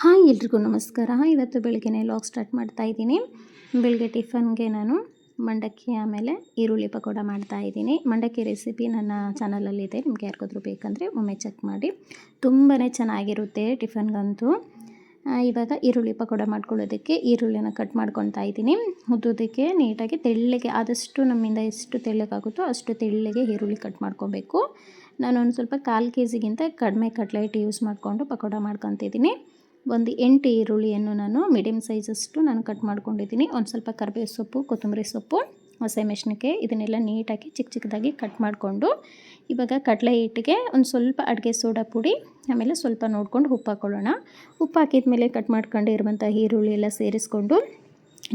Hi ಎಲ್ರಿಗೂ ನಮಸ್ಕಾರ. ಇವತ್ತು ಬೆಳಗ್ಗೆನೇ ಲಾಗ್ ಸ್ಟಾರ್ಟ್ ಮಾಡ್ತಾ ಇದ್ದೀನಿ. ಬೆಳಗ್ಗೆ ಟಿಫನ್ಗೆ ನಾನು ಮಂಡಕ್ಕಿ ಆಮೇಲೆ ಈರುಳ್ಳಿ ಪಕೋಡ ಮಾಡ್ತಾ ಇದ್ದೀನಿ. ಮಂಡಕ್ಕಿ ರೆಸಿಪಿ ನನ್ನ ಚಾನಲಲ್ಲಿದೆ, ನಿಮ್ಗೆ ಯಾರಿಗಾದ್ರೂ ಬೇಕಂದರೆ ಒಮ್ಮೆ ಚೆಕ್ ಮಾಡಿ. ತುಂಬಾ ಚೆನ್ನಾಗಿರುತ್ತೆ ಟಿಫನ್ಗಂತೂ. ಇವಾಗ ಈರುಳ್ಳಿ ಪಕೋಡ ಮಾಡ್ಕೊಳ್ಳೋದಕ್ಕೆ ಈರುಳ್ಳಿನ ಕಟ್ ಮಾಡ್ಕೊತಾ ಇದ್ದೀನಿ. ಉದ್ದೋದಕ್ಕೆ ನೀಟಾಗಿ ತೆಳ್ಳಗೆ, ಆದಷ್ಟು ನಮ್ಮಿಂದ ಎಷ್ಟು ತೆಳ್ಳಗಾಗುತ್ತೋ ಅಷ್ಟು ತೆಳ್ಳಗೆ ಈರುಳ್ಳಿ ಕಟ್ ಮಾಡ್ಕೊಬೇಕು. ನಾನೊಂದು ಸ್ವಲ್ಪ 1/4 kg ಕಡಿಮೆ ಕಟ್ಲೆಟ್ ಯೂಸ್ ಮಾಡಿಕೊಂಡು ಪಕೋಡ ಮಾಡ್ಕೊತಿದ್ದೀನಿ. ಒಂದು 8 ಈರುಳ್ಳಿಯನ್ನು ನಾನು ಮೀಡಿಯಮ್ ಸೈಜಷ್ಟು ನಾನು ಕಟ್ ಮಾಡ್ಕೊಂಡಿದ್ದೀನಿ. ಒಂದು ಸ್ವಲ್ಪ ಕರಿಬೇವು ಸೊಪ್ಪು, ಕೊತ್ತಂಬರಿ ಸೊಪ್ಪು, ಹಸಿಮೆಣಸಿನಕಾಯಿ ಇದನ್ನೆಲ್ಲ ನೀಟಾಗಿ ಚಿಕ್ಕ ಚಿಕ್ಕದಾಗಿ ಕಟ್ ಮಾಡಿಕೊಂಡು, ಇವಾಗ ಕಡಲೆ ಹಿಟ್ಟಿಗೆ ಒಂದು ಸ್ವಲ್ಪ ಅಡುಗೆ ಸೋಡಾ ಪುಡಿ, ಆಮೇಲೆ ಸ್ವಲ್ಪ ನೋಡ್ಕೊಂಡು ಉಪ್ಪು ಹಾಕ್ಕೊಳ್ಳೋಣ. ಉಪ್ಪು ಹಾಕಿದ ಮೇಲೆ ಕಟ್ ಮಾಡ್ಕೊಂಡಿರುವಂಥ ಈರುಳ್ಳಿ ಎಲ್ಲ ಸೇರಿಸ್ಕೊಂಡು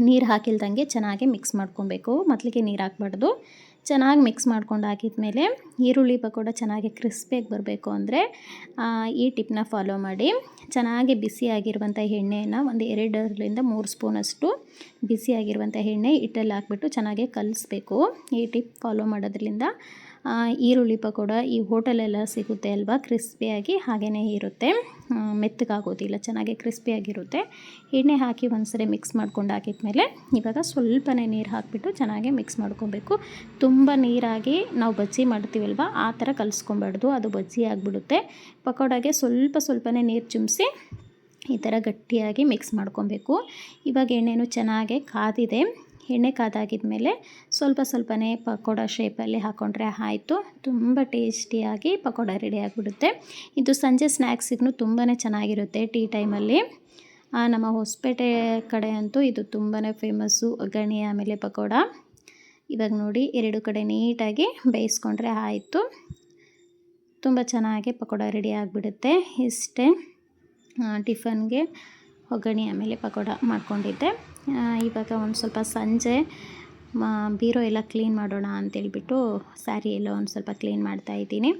ನೀರು ಹಾಕಿಲ್ದಂಗೆ ಚೆನ್ನಾಗಿ ಮಿಕ್ಸ್ ಮಾಡ್ಕೊಬೇಕು. ಮೊದಲಿಗೆ ನೀರು ಹಾಕಬಾರ್ದು. ಚೆನ್ನಾಗಿ ಮಿಕ್ಸ್ ಮಾಡ್ಕೊಂಡು ಹಾಕಿದ್ಮೇಲೆ ಈರುಳ್ಳಿ ಪಕೋಡ ಚೆನ್ನಾಗಿ ಕ್ರಿಸ್ಪಿಯಾಗಿ ಬರಬೇಕು ಅಂದರೆ ಈ ಟಿಪ್ನ ಫಾಲೋ ಮಾಡಿ. ಚೆನ್ನಾಗಿ ಬಿಸಿಯಾಗಿರುವಂಥ ಎಣ್ಣೆಯನ್ನು ಒಂದು 2ರಿಂದ 3 ಸ್ಪೂನಷ್ಟು ಬಿಸಿಯಾಗಿರುವಂಥ ಎಣ್ಣೆ ಹಿಟ್ಟಲ್ಲಿ ಹಾಕ್ಬಿಟ್ಟು ಚೆನ್ನಾಗಿ ಕಲಿಸ್ಬೇಕು. ಈ ಟಿಪ್ ಫಾಲೋ ಮಾಡೋದ್ರಿಂದ ಈರುಳ್ಳಿ ಪಕೋಡ ಈ ಹೋಟೆಲೆಲ್ಲ ಸಿಗುತ್ತೆ ಅಲ್ವಾ, ಕ್ರಿಸ್ಪಿಯಾಗಿ ಹಾಗೇ ಇರುತ್ತೆ, ಮೆತ್ತಗಾಗೋದಿಲ್ಲ, ಚೆನ್ನಾಗಿ ಕ್ರಿಸ್ಪಿಯಾಗಿರುತ್ತೆ. ಎಣ್ಣೆ ಹಾಕಿ ಒಂದ್ಸರಿ ಮಿಕ್ಸ್ ಮಾಡ್ಕೊಂಡು ಹಾಕಿದ್ಮೇಲೆ ಇವಾಗ ಸ್ವಲ್ಪನೇ ನೀರು ಹಾಕಿಬಿಟ್ಟು ಚೆನ್ನಾಗಿ ಮಿಕ್ಸ್ ಮಾಡ್ಕೊಬೇಕು. ತುಂಬ ನೀರಾಗಿ ನಾವು ಬಜ್ಜಿ ಮಾಡ್ತೀವಲ್ವ ಆ ಥರ ಕಲಿಸ್ಕೊಬಾರ್ದು, ಅದು ಬಜ್ಜಿ ಆಗಿಬಿಡುತ್ತೆ. ಪಕೋಡಾಗೆ ಸ್ವಲ್ಪನೇ ನೀರು ಚಿಮ್ಮಿಸಿ ಈ ಥರ ಗಟ್ಟಿಯಾಗಿ ಮಿಕ್ಸ್ ಮಾಡ್ಕೊಬೇಕು. ಇವಾಗ ಎಣ್ಣೆನೂ ಚೆನ್ನಾಗಿ ಕಾದಿದೆ. ಎಣ್ಣೆ ಕಾದಾಗಿದ್ಮೇಲೆ ಸ್ವಲ್ಪನೇ ಪಕೋಡ ಶೇಪಲ್ಲಿ ಹಾಕ್ಕೊಂಡ್ರೆ ಆಯಿತು. ತುಂಬ ಟೇಸ್ಟಿಯಾಗಿ ಪಕೋಡ ರೆಡಿ ಆಗಿಬಿಡುತ್ತೆ. ಇದು ಸಂಜೆ ಸ್ನ್ಯಾಕ್ಸಿಗೂ ತುಂಬಾ ಚೆನ್ನಾಗಿರುತ್ತೆ. ಟೀ ಟೈಮಲ್ಲಿ ನಮ್ಮ ಹೊಸಪೇಟೆ ಕಡೆ ಅಂತೂ ಇದು ತುಂಬಾ ಫೇಮಸ್ಸು, ಒಗ್ಗರಣೆ ಆಮೇಲೆ ಪಕೋಡ. ಇವಾಗ ನೋಡಿ 2 ಕಡೆ ನೀಟಾಗಿ ಬೇಯಿಸ್ಕೊಂಡ್ರೆ ಆಯಿತು. ತುಂಬ ಚೆನ್ನಾಗಿ ಪಕೋಡ ರೆಡಿ ಆಗಿಬಿಡುತ್ತೆ. ಇಷ್ಟೇ ಟಿಫನ್ಗೆ ಒಗ್ಗರಣೆ ಆಮೇಲೆ ಪಕೋಡ ಮಾಡ್ಕೊಂಡಿದ್ದೆ. ಇವಾಗ ಒಂದು ಸ್ವಲ್ಪ ಸಂಜೆ ಬೀರೋ ಎಲ್ಲ ಕ್ಲೀನ್ ಮಾಡೋಣ ಅಂತೇಳ್ಬಿಟ್ಟು ಸ್ಯಾರಿ ಎಲ್ಲ ಒಂದು ಸ್ವಲ್ಪ ಕ್ಲೀನ್ ಮಾಡ್ತಾಯಿದ್ದೀನಿ.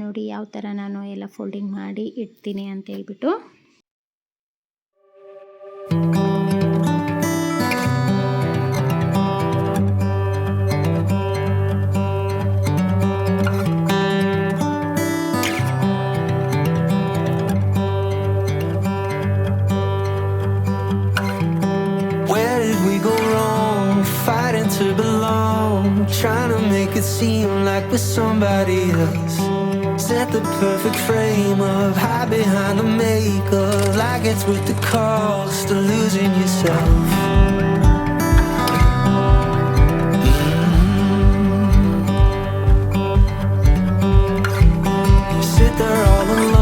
ನೋಡಿ ಯಾವ ಥರ ನಾನು ಎಲ್ಲ ಫೋಲ್ಡಿಂಗ್ ಮಾಡಿ ಇಡ್ತೀನಿ ಅಂತೇಳ್ಬಿಟ್ಟು. To belong, trying to make it seem like we're somebody else. Set the perfect frame of hide behind the makeup, like it's worth the cost of losing yourself. You sit there all alone